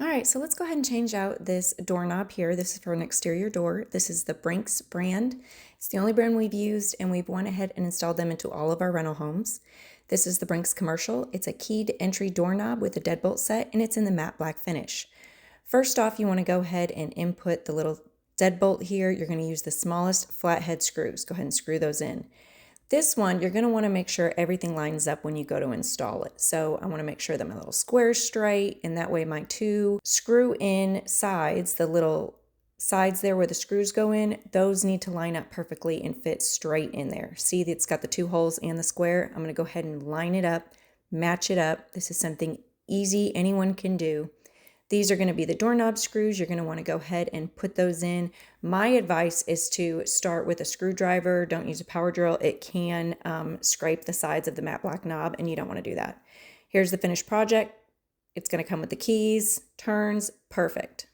All right, so let's go ahead and change out this doorknob here. This is for an exterior door. This is the Brinks brand. It's the only brand we've used, and we've went ahead and installed them into all of our rental homes. This is the Brinks commercial. It's a keyed entry doorknob with a deadbolt set, and it's in the matte black finish. First off, you want to go ahead and input the little deadbolt here. You're going to use the smallest flathead screws. Go ahead and screw those in. This one, you're going to want to make sure everything lines up when you go to install it. So I want to make sure that my little square's straight, and that way my two screw in sides, the little sides there where the screws go in, those need to line up perfectly and fit straight in there. See, it's got the two holes and the square. I'm going to go ahead and line it up, match it up. This is something easy anyone can do. These are going to be the doorknob screws. You're going to want to go ahead and put those in. My advice is to start with a screwdriver. Don't use a power drill. It can scrape the sides of the matte black knob, and you don't want to do that. Here's the finished project. It's going to come with the keys, turns, perfect.